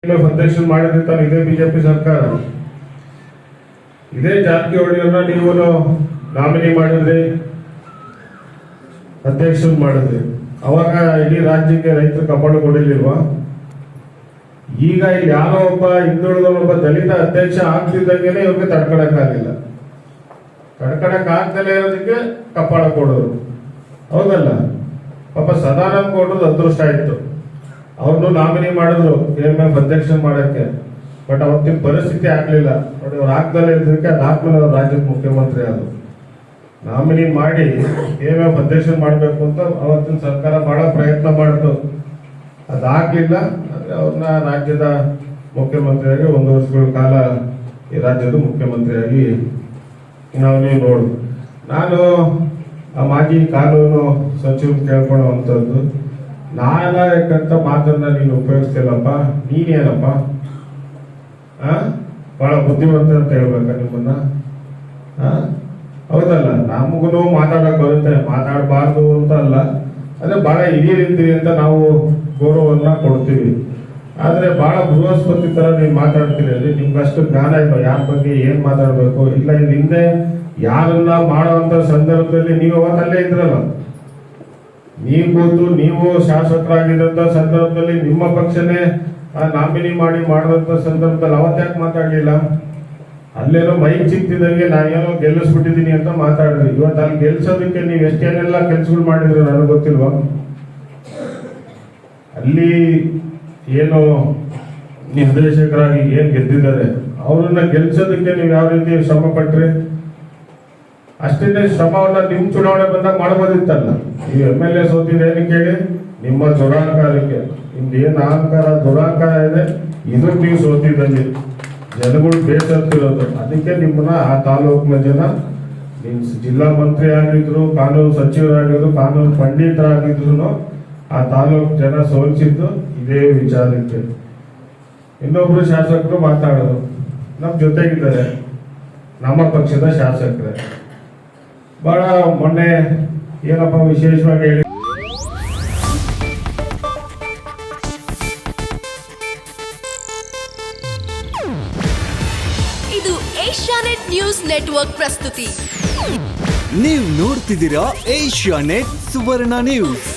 ಅಧ್ಯಕ್ಷ ಮಾಡಿದ್ರೆ ತಾನು ಇದೇ ಬಿಜೆಪಿ ಸರ್ಕಾರ. ಇದೇ ಜಾರಕಿಹೊಳಿಯನ್ನ ನೀವು ನಾಮಿನಿ ಮಾಡಿದ್ರಿ, ಅಧ್ಯಕ್ಷ ಮಾಡಿದ್ರಿ. ಅವಾಗ ಇಡೀ ರಾಜ್ಯಕ್ಕೆ ರೈತರು ಕಪಾಳು ಕೊಡಿಲಿಲ್ವಾ? ಈಗ ಇಲ್ಲಿ ಯಾರೋ ಒಬ್ಬ ಹಿಂದುಳಿದವನೊಬ್ಬ ದಲಿತ ಅಧ್ಯಕ್ಷ ಆಗ್ತಿದ್ದಂಗೆನೆ ಇವ್ರಿಗೆ ತಡ್ಕೊಳಕ್ಕಾಗಿಲ್ಲ. ತಡ್ಕೊಳಕ್ಕಾಗ್ದಲೇ ಇರೋದಕ್ಕೆ ಕಪಾಳ ಕೊಡೋರು, ಹೌದಲ್ಲ? ಪಾಪ ಸದಾನಂದ ಗೌಡ್ರದ್ದು ಅದೃಷ್ಟ ಇತ್ತು, ಅವ್ರನ್ನು ನಾಮಿನಿ ಮಾಡಿದ್ರು KMF ಅಧ್ಯಕ್ಷ ಮಾಡಕ್ಕೆ. ಬಟ್ ಅವತ್ತಿನ ಪರಿಸ್ಥಿತಿ ಆಗ್ಲಿಲ್ಲ ನೋಡಿ. ಅವ್ರು ಆಗ್ದಲೇ ಇದ್ದಕ್ಕೆ ಅದಾದ್ಮೇಲೆ ಅವ್ರು ರಾಜ್ಯದ ಮುಖ್ಯಮಂತ್ರಿ ಆದ್ರು. ನಾಮಿನಿ ಮಾಡಿ KMF ಅಧ್ಯಕ್ಷ ಮಾಡಬೇಕು ಅಂತ ಅವತ್ತಿನ ಸರ್ಕಾರ ಬಹಳ ಪ್ರಯತ್ನ ಮಾಡಿತು, ಅದಾಗ್ಲಿಲ್ಲ. ಅಂದ್ರೆ ಅವ್ರನ್ನ ರಾಜ್ಯದ ಮುಖ್ಯಮಂತ್ರಿಯಾಗಿ 1 ವರ್ಷಗಳ ಕಾಲ ಈ ರಾಜ್ಯದ ಮುಖ್ಯಮಂತ್ರಿಯಾಗಿ ನಾವು ನೋಡು. ನಾನು ಆ ಮಾಜಿ ಕಾನೂನು ಸಚಿವರು ಕೇಳ್ಕೊಳ್ಳುವಂಥದ್ದು, ನಾಯಕಂತ ಮಾತನ್ನ ನೀನು ಉಪಯೋಗಿಸ್ತಿಲ್ಲಪ್ಪ, ನೀನೇನಪ್ಪ ಬಹಳ ಬುದ್ಧಿವಂತ ಅಂತ ಹೇಳ್ಬೇಕ ನಿಮ್ಮನ್ನ? ಹೌದಲ್ಲ? ನಮಗೂ ಮಾತಾಡಕ್ ಬರುತ್ತೆ, ಮಾತಾಡಬಾರ್ದು ಅಂತ ಅಲ್ಲ, ಅದೇ ಬಹಳ ಹಿರಿಯರಿದ್ದೀರಿ ಅಂತ ನಾವು ಗೌರವವನ್ನ ಕೊಡ್ತೀವಿ. ಆದ್ರೆ ಬಹಳ ಬೃಹಸ್ಪತಿ ತರ ನೀವು ಮಾತಾಡ್ತೀರಿ, ಅಲ್ಲಿ ನಿಮ್ಗೆ ಅಷ್ಟು ಜ್ಞಾನ ಇಲ್ಲ ಯಾರ ಬಗ್ಗೆ ಏನ್ ಮಾತಾಡ್ಬೇಕು. ಇಲ್ಲ ಇದು ಹಿಂದೆ ಯಾರನ್ನ ಮಾಡುವಂತ ಸಂದರ್ಭದಲ್ಲಿ ನೀವು ಅವತ್ತಲ್ಲೇ ಇದ್ರಲ್ಲ, ನೀವು ಕೂತು ನೀವು ಶಾಸಕರಾಗಿದ್ದಂತ ಸಂದರ್ಭದಲ್ಲಿ ನಿಮ್ಮ ಪಕ್ಷನೇ ನಾಮಿನಿ ಮಾಡಿದಂತ ಸಂದರ್ಭದಲ್ಲಿ ಅವತ್ತ್ಯಾಕೆ ಮಾತಾಡ್ಲಿಲ್ಲ? ಅಲ್ಲೇನೋ ಮೈಕ್ ಸಿಕ್ತಿದಂಗೆ ನಾನೇನೋ ಗೆಲ್ಲಿಸ್ಬಿಟ್ಟಿದೀನಿ ಅಂತ ಮಾತಾಡಿದ್ರಿ. ಇವತ್ತು ಅಲ್ಲಿ ಗೆಲ್ಸೋದಕ್ಕೆ ನೀವು ಎಷ್ಟೇನೆಲ್ಲ ಕೆಲ್ಸಗಳು ಮಾಡಿದ್ರು ನನಗೆ ಗೊತ್ತಿಲ್ವಾ? ಅಲ್ಲಿ ಏನು ನಿರ್ದೇಶಕರಾಗಿ ಏನ್ ಗೆದ್ದಿದ್ದಾರೆ ಅವ್ರನ್ನ ಗೆಲ್ಸೋದಕ್ಕೆ ನೀವು ಯಾವ ರೀತಿ ಶ್ರಮ ಪಟ್ರಿ? ಅಷ್ಟೇ ಶ್ರಮವನ್ನ ನಿಮ್ ಚುನಾವಣೆ ಬಂದಾಗ ಮಾಡಬಹುದಿತ್ತಲ್ಲ. ನೀವು MLA ಸೋತಿದ್ರೆ ಏನಕ್ಕೆ ಹೇಳಿ? ನಿಮ್ಮ ದುರಾಂಕಾರಕ್ಕೆ. ನಿಮ್ದೇನ್ ಅಹಂಕಾರ ದುರಾಂಕಾರ ಇದೆ, ಇದು ನೀವು ಸೋತಿದ್ದಲ್ಲಿ ಜನಗಳು ಬೇಸತ್ತಿರೋದು. ಅದಕ್ಕೆ ನಿಮ್ಮನ್ನ ಆ ತಾಲೂಕಿನ ಜನ, ನಿಮ್ ಜಿಲ್ಲಾ ಮಂತ್ರಿ ಆಗಿದ್ರು, ಕಾನೂನು ಸಚಿವರಾಗಿದ್ರು, ಕಾನೂನು ಪಂಡಿತರಾಗಿದ್ರು ಆ ತಾಲೂಕು ಜನ ಸೋಲಿಸಿದ್ದು ಇದೇ ವಿಚಾರಕ್ಕೆ. ಇನ್ನೊಬ್ರು ಶಾಸಕರು ಮಾತಾಡೋದು ನಮ್ ಜೊತೆಗಿದ್ದಾರೆ, ನಮ್ಮ ಪಕ್ಷದ ಶಾಸಕರೇ. ಬಹಳ ಮೊನ್ನೆ ಏನಪ್ಪ ವಿಶೇಷವಾಗಿ ಹೇಳಿ, ಇದು ಏಷ್ಯಾನೆಟ್ ನ್ಯೂಸ್ ನೆಟ್ವರ್ಕ್ ಪ್ರಸ್ತುತಿ. ನೀವು ನೋಡ್ತಿದ್ದೀರಾ ಏಷ್ಯಾನೆಟ್ ಸುವರ್ಣ ನ್ಯೂಸ್.